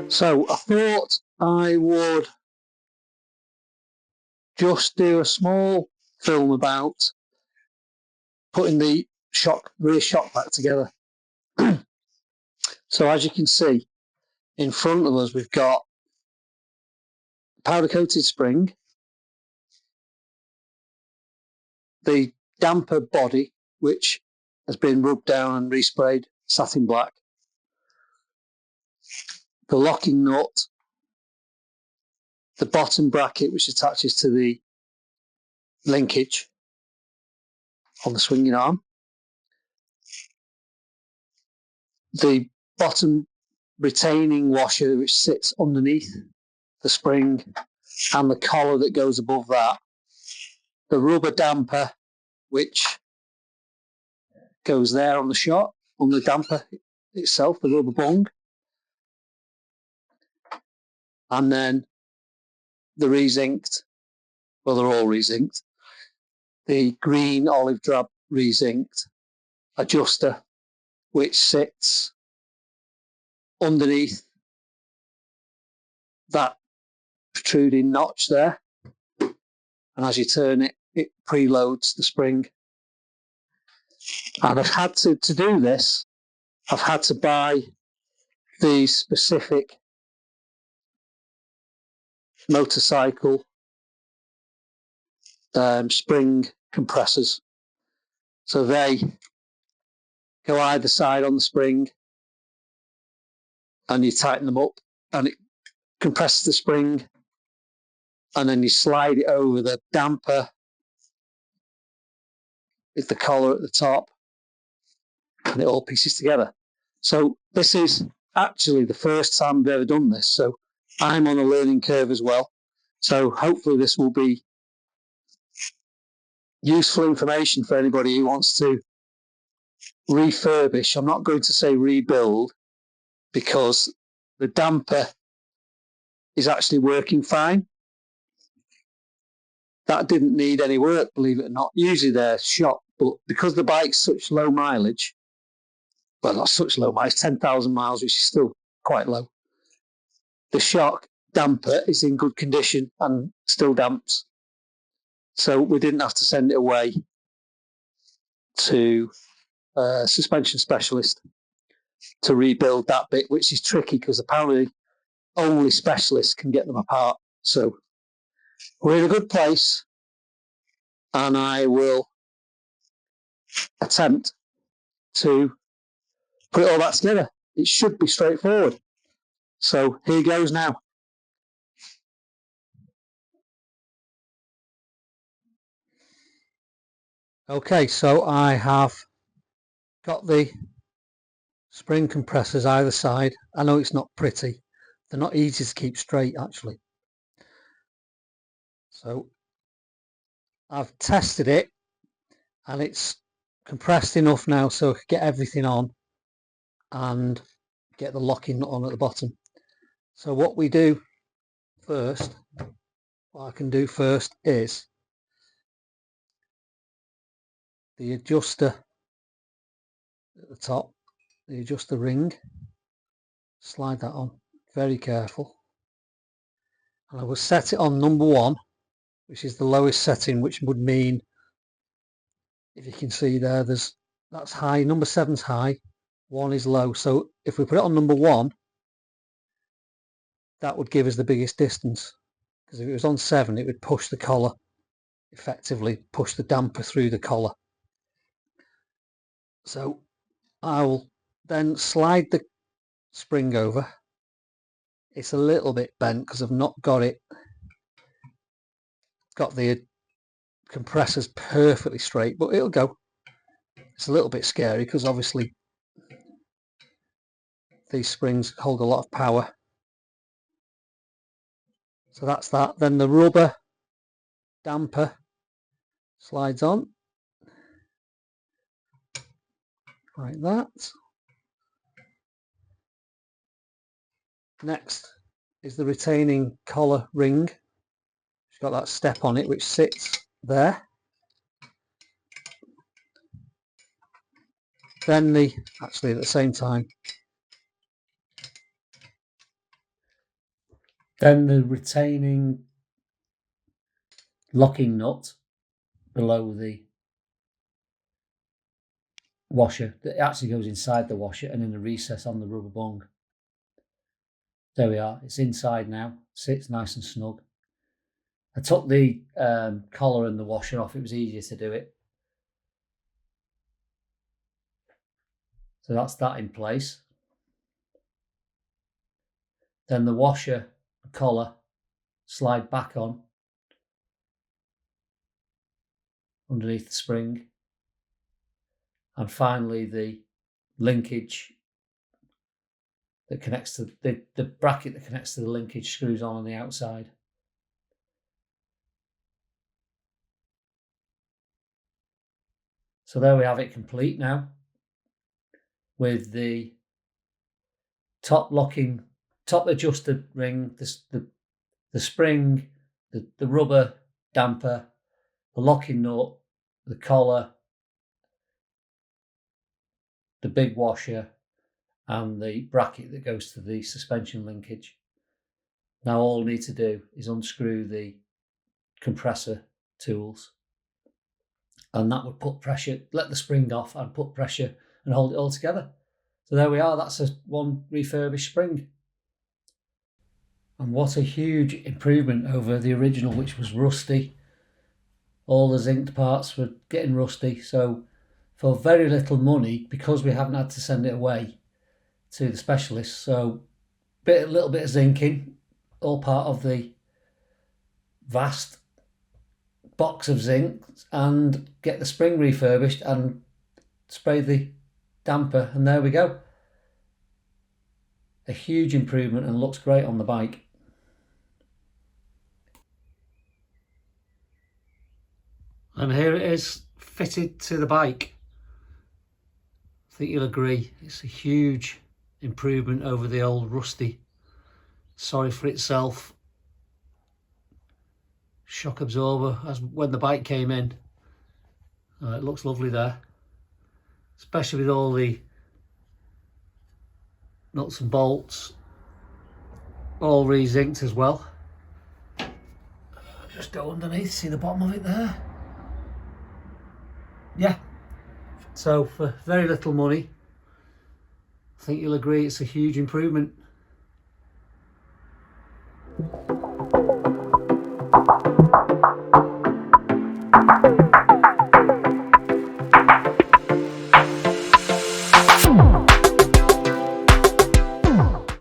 So I thought I would just do a small film about putting the rear shock back together. So as you can see, in front of us we've got powder coated spring, the damper body which has been rubbed down and resprayed satin black, the locking nut, the bottom bracket which attaches to the linkage on the swinging arm, the bottom retaining washer which sits underneath the spring and the collar that goes above that, the rubber damper which goes there on the shot, on the damper itself, the rubber bung, and then the rezinked, well they're all rezinked, the green olive drab rezinked adjuster which sits underneath that protruding notch there, and as you turn it, it preloads the spring. And I've had to do this, I've had to buy these specific motorcycle spring compressors. So they go either side on the spring and you tighten them up and it compresses the spring, and then you slide it over the damper with the collar at the top and it all pieces together. So this is actually the first time I've ever done this, so I'm on a learning curve as well. So hopefully this will be useful information for anybody who wants to refurbish. I'm not going to say rebuild, because the damper is actually working fine. That didn't need any work, believe it or not. Usually they're shot, but because the bike's such low mileage, well, not such low mileage, 10,000 miles, which is still quite low, the shock damper is in good condition and still damps. So we didn't have to send it away to a suspension specialist to rebuild that bit, which is tricky because apparently only specialists can get them apart. So we're in a good place, and I will attempt to put it all back together. It should be straightforward. So here goes now. Okay, so I have got the spring compressors either side. I know it's not pretty. They're not easy to keep straight, actually. So I've tested it and it's compressed enough now so I could get everything on and get the locking nut on at the bottom. So what we do first, what I can do first is the adjuster at the top, the adjuster ring, slide that on, very careful, and I will set it on number 1, which is the lowest setting, which would mean, if you can see there, that's high, number 7's high, 1 is low. So if we put it on number 1, that would give us the biggest distance, because if it was on 7 it would push the collar, effectively push the damper through the collar. So I will then slide the spring over. It's a little bit bent because I've not got the compressors perfectly straight, but it'll go. It's a little bit scary because obviously these springs hold a lot of power. So that's that. Then the rubber damper slides on like that. Next is the retaining collar ring. It's got that step on it which sits there. Then actually at the same time, then the retaining locking nut below the washer that actually goes inside the washer and in a recess on the rubber bung. There we are, it's inside now, sits nice and snug. I took the collar and the washer off, it was easier to do it. So that's that in place. Then the washer and collar slide back on underneath the spring. And finally the linkage that connects to the bracket that connects to the linkage screws on the outside. So there we have it complete now, with the top adjusted ring, the spring, the rubber damper, the locking nut, the collar, the big washer, and the bracket that goes to the suspension linkage. Now all we need to do is unscrew the compressor tools, and that would put pressure, let the spring off and put pressure and hold it all together. So there we are, that's one refurbished spring. And what a huge improvement over the original, which was rusty. All the zinced parts were getting rusty. So for very little money, because we haven't had to send it away to the specialist, so a little bit of zinking, all part of the vast box of zinc, and get the spring refurbished and spray the damper, and there we go. A huge improvement and looks great on the bike. And here it is fitted to the bike. I think you'll agree, it's a huge improvement over the old rusty, sorry for itself shock absorber as when the bike came in. It looks lovely there, especially with all the nuts and bolts all re-zinced as well. Just go underneath, see the bottom of it there. Yeah, so for very little money, I think you'll agree it's a huge improvement.